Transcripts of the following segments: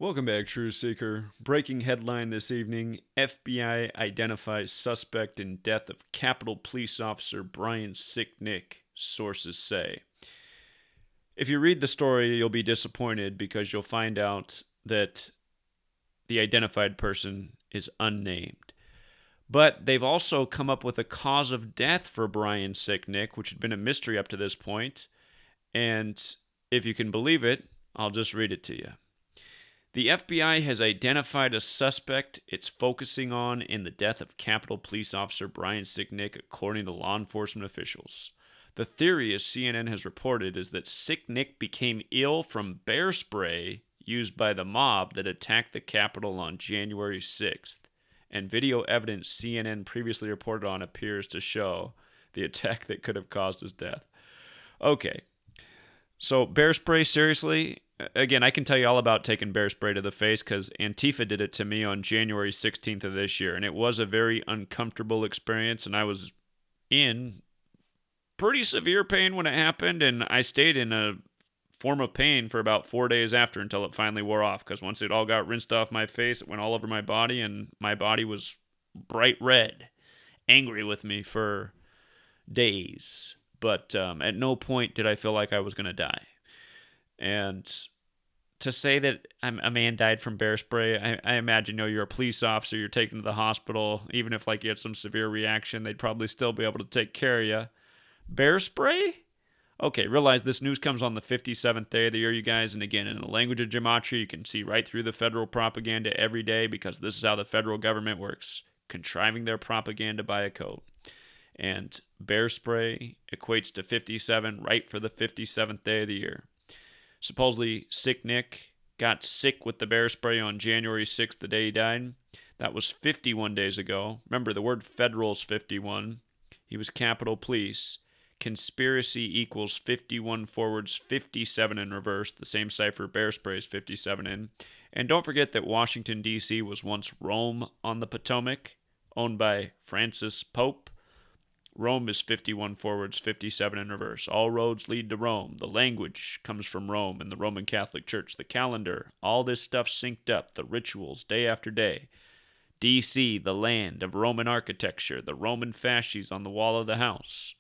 Welcome back, True Seeker. Breaking headline this evening: FBI identifies suspect in death of Capitol Police Officer Brian Sicknick, sources say. If you read the story, you'll be disappointed because you'll find out that the identified person is unnamed. But they've also come up with a cause of death for Brian Sicknick, which had been a mystery up to this point. And if you can believe it, I'll just read it to you. The FBI has identified a suspect it's focusing on in the death of Capitol Police Officer Brian Sicknick, according to law enforcement officials. The theory, as CNN has reported, is that Sicknick became ill from bear spray used by the mob that attacked the Capitol on January 6th. And video evidence CNN previously reported on appears to show the attack that could have caused his death. Okay, so bear spray, seriously? Again, I can tell you all about taking bear spray to the face because Antifa did it to me on January 16th of this year, and it was a very uncomfortable experience, and I was in pretty severe pain when it happened, and I stayed in a form of pain for about 4 days after until it finally wore off, because once it all got rinsed off my face, it went all over my body, and my body was bright red, angry with me for days. But at no point did I feel like I was going to die. And to say that a man died from bear spray, I imagine, you're a police officer, you're taken to the hospital. Even if you had some severe reaction, they'd probably still be able to take care of you. Bear spray? Okay, realize this news comes on the 57th day of the year, you guys. And again, in the language of Gematria, you can see right through the federal propaganda every day because this is how the federal government works, contriving their propaganda by a code. And bear spray equates to 57 right for the 57th day of the year. Supposedly, Sicknick got sick with the bear spray on January 6th, the day he died. That was 51 days ago. Remember, the word federal is 51. He was Capitol Police. Conspiracy equals 51 forwards, 57 in reverse. The same cipher bear spray is 57 in. And don't forget that Washington, D.C. was once Rome on the Potomac, owned by Francis Pope. Rome is 51 forwards, 57 in reverse. All roads lead to Rome. The language comes from Rome and the Roman Catholic Church. The calendar, all this stuff synced up. The rituals, day after day. D.C., the land of Roman architecture. The Roman fasces on the wall of the house.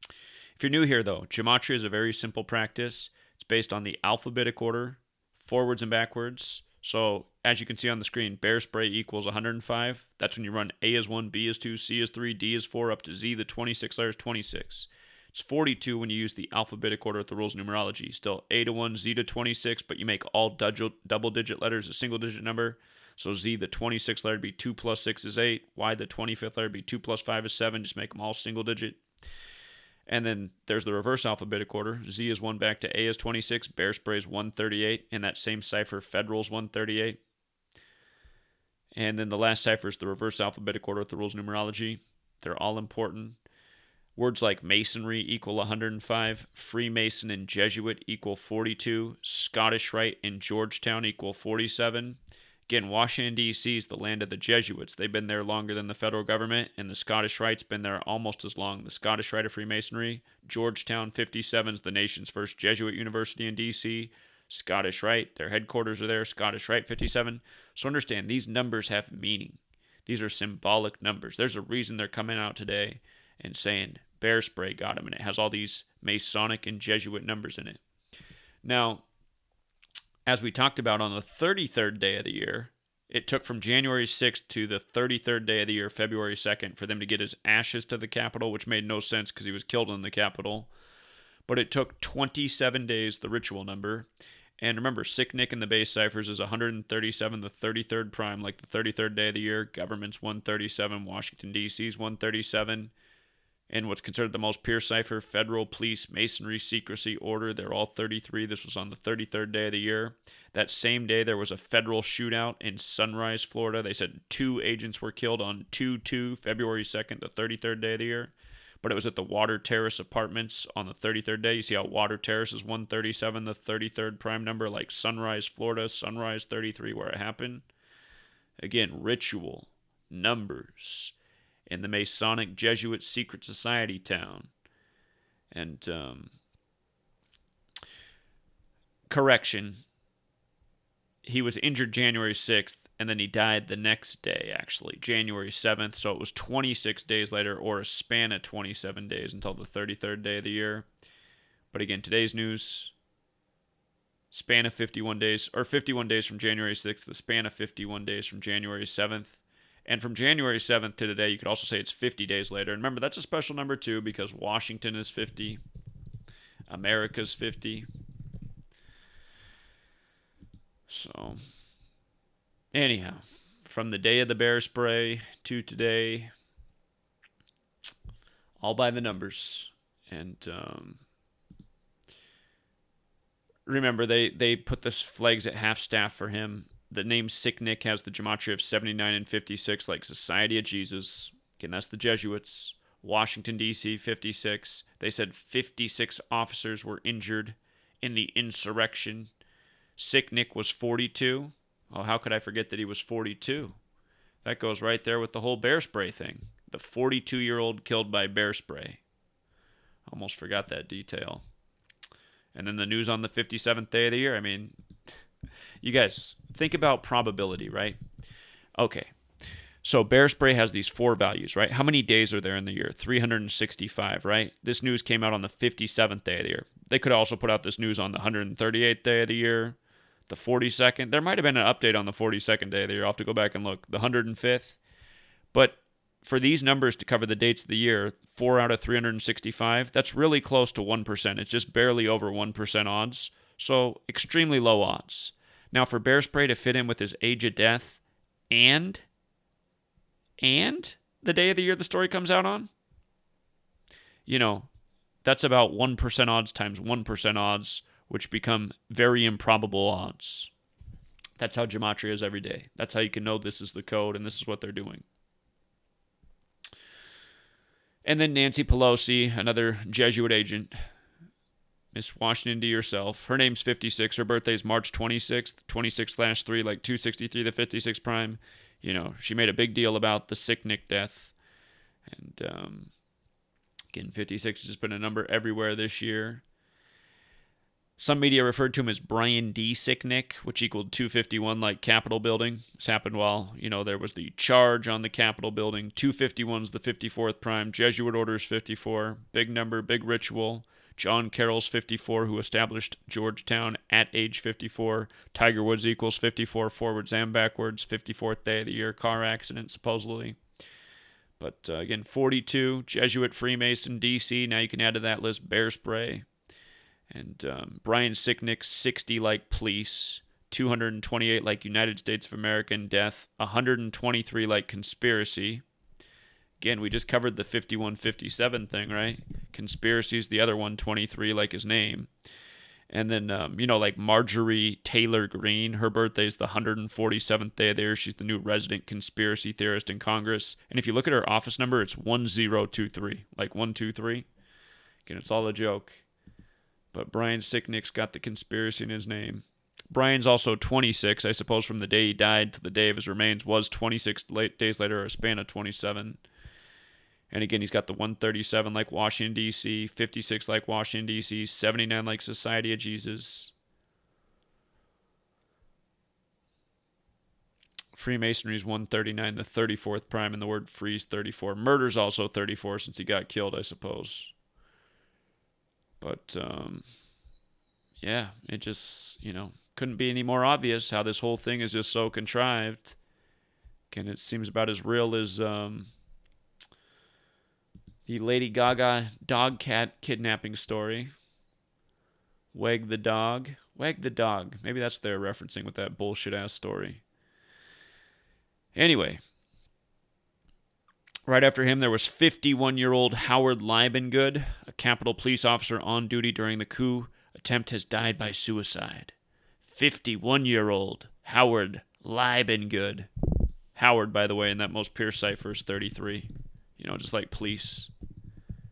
If you're new here, though, Gematria is a very simple practice. It's based on the alphabetic order, forwards and backwards. So, as you can see on the screen, bear spray equals 105. That's when you run A is 1, B is 2, C is 3, D is 4, up to Z, the 26 letters, 26. It's 42 when you use the alphabetic order with the rules of numerology. Still A to 1, Z to 26, but you make all double-digit letters a single-digit number. So Z, the 26th letter, would be 2 plus 6 is 8. Y, the 25th letter, would be 2 plus 5 is 7. Just make them all single-digit. And then there's the reverse alphabetic order. Z is 1 back to A is 26. Bear spray is 138. And that same cipher, federal is 138. And then the last cipher is the reverse alphabetic order with the rules of numerology. They're all important. Words like masonry equal 105. Freemason and Jesuit equal 42. Scottish Rite and Georgetown equal 47. Again, Washington, D.C. is the land of the Jesuits. They've been there longer than the federal government, and the Scottish Rite's been there almost as long. The Scottish Rite of Freemasonry, Georgetown 57 is the nation's first Jesuit university in D.C. Scottish Rite, their headquarters are there, Scottish Rite 57. So understand, these numbers have meaning. These are symbolic numbers. There's a reason they're coming out today and saying bear spray got him, and it has all these Masonic and Jesuit numbers in it. Now, as we talked about on the 33rd day of the year, it took from January 6th to the 33rd day of the year, February 2nd, for them to get his ashes to the Capitol, which made no sense because he was killed in the Capitol. But it took 27 days, the ritual number. And remember, Sicknick in the base ciphers is 137, the 33rd prime, like the 33rd day of the year. Government's 137, Washington, D.C.'s 137. And what's considered the most pure cipher, federal, police, masonry, secrecy, order, they're all 33. This was on the 33rd day of the year. That same day, there was a federal shootout in Sunrise, Florida. They said 2 agents were killed on 2/2, February 2nd, the 33rd day of the year. But it was at the Water Terrace Apartments on the 33rd day. You see how Water Terrace is 137, the 33rd prime number, like Sunrise, Florida, Sunrise 33, where it happened. Again, ritual, numbers, in the Masonic Jesuit secret society town. And correction, he was injured January 6th, and then he died the next day, actually, January 7th. So it was 26 days later, or a span of 27 days until the 33rd day of the year. But again, today's news, span of 51 days, or 51 days from January 6th, the span of 51 days from January 7th. And from January 7th to today, you could also say it's 50 days later. And remember, that's a special number too, because Washington is 50, America's 50. So, anyhow, from the day of the bear spray to today, all by the numbers. And remember, they put the flags at half staff for him. The name Sicknick has the gematria of 79 and 56, like Society of Jesus. Again, that's the Jesuits. Washington, D.C., 56. They said 56 officers were injured in the insurrection. Sicknick was 42. Oh, how could I forget that he was 42? That goes right there with the whole bear spray thing. The 42-year-old killed by bear spray. Almost forgot that detail. And then the news on the 57th day of the year. I mean, you guys, think about probability, right? Okay. So bear spray has these 4 values, right? How many days are there in the year? 365, right? This news came out on the 57th day of the year. They could also put out this news on the 138th day of the year, the 42nd. There might have been an update on the 42nd day of the year. I'll have to go back and look. The 105th. But for these numbers to cover the dates of the year, 4 out of 365, that's really close to 1%. It's just barely over 1% odds. So extremely low odds. Now for bear spray to fit in with his age of death and the day of the year the story comes out on, you know, that's about 1% odds times 1% odds, which become very improbable odds. That's how Gematria is every day. That's how you can know this is the code and this is what they're doing. And then Nancy Pelosi, another Jesuit agent, Miss Washington D. herself. Her name's 56. Her birthday's March 26th, 26/3, like 263, the 56 prime. You know, she made a big deal about the Sicknick death. And again, 56 has been a number everywhere this year. Some media referred to him as Brian D. Sicknick, which equaled 251, like Capitol building. This happened while, you know, there was the charge on the Capitol building. 251's the 54th prime. Jesuit orders 54. Big number, big ritual. John Carroll's 54, who established Georgetown at age 54. Tiger Woods equals 54, forwards and backwards. 54th day of the year, car accident, supposedly. But again, 42, Jesuit, Freemason, D.C. Now you can add to that list bear spray. And Brian Sicknick, 60 like police. 228 like United States of America in death. 123 like conspiracy. Again, we just covered the 51-57 thing, right? Conspiracy's the other 123, like his name. And then, like Marjorie Taylor Greene, her birthday's the 147th day of the year. She's the new resident conspiracy theorist in Congress. And if you look at her office number, it's 1023, like 123. Again, it's all a joke. But Brian Sicknick's got the conspiracy in his name. Brian's also 26, I suppose, from the day he died to the day of his remains was 26 days later, a span of 27. And again, he's got the 137 like Washington, D.C., 56 like Washington, D.C., 79 like Society of Jesus. Freemasonry's 139, the 34th prime, and the word free's 34. Murder's also 34 since he got killed, I suppose. But, yeah, it just, couldn't be any more obvious how this whole thing is just so contrived. And it seems about as real as the Lady Gaga dog cat kidnapping story. Wag the dog. Wag the dog. Maybe that's they're referencing with that bullshit-ass story. Anyway, right after him, there was 51-year-old Howard Liebengood, a Capitol police officer on duty during the coup attempt, has died by suicide. 51-year-old Howard Liebengood. Howard, by the way, in that most Pierce cipher is 33. Just like police,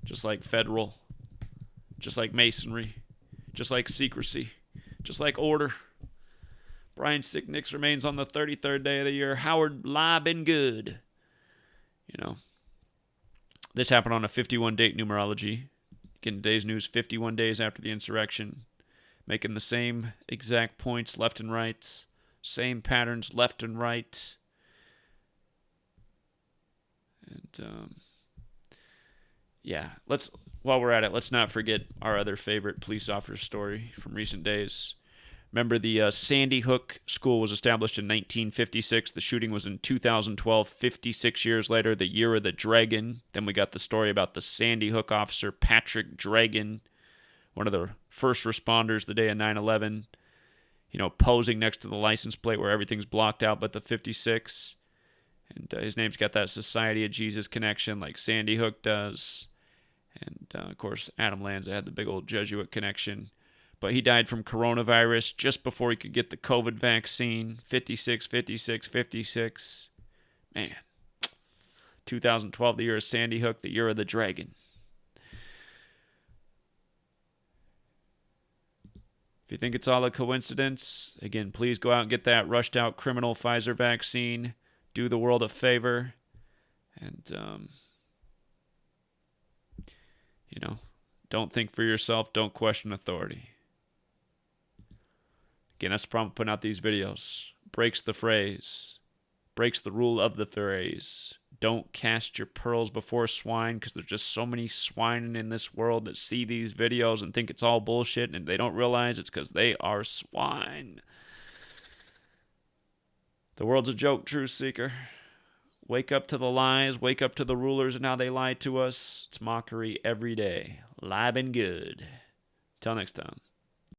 just like federal, just like masonry, just like secrecy, just like order. Brian Sicknick remains on the 33rd day of the year. Howard Liebengood. This happened on a 51-date numerology. Again, today's news, 51 days after the insurrection. Making the same exact points left and right. Same patterns left and right. And while we're at it, let's not forget our other favorite police officer story from recent days. Remember, the Sandy Hook School was established in 1956. The shooting was in 2012, 56 years later, the year of the dragon. Then we got the story about the Sandy Hook officer, Patrick Dragon, one of the first responders the day of 9/11, posing next to the license plate where everything's blocked out but the 56. And his name's got that Society of Jesus connection like Sandy Hook does. And, of course, Adam Lanza had the big old Jesuit connection. But he died from coronavirus just before he could get the COVID vaccine. 56, 56, 56. Man. 2012, the year of Sandy Hook, the year of the dragon. If you think it's all a coincidence, again, please go out and get that rushed out criminal Pfizer vaccine. Do the world a favor. And, don't think for yourself. Don't question authority. Again, that's the problem with putting out these videos. Breaks the phrase. Breaks the rule of the phrase. Don't cast your pearls before swine, because there's just so many swine in this world that see these videos and think it's all bullshit, and they don't realize it's because they are swine. The world's a joke, truth seeker. Wake up to the lies. Wake up to the rulers and how they lie to us. It's mockery every day. Live and good. Till next time.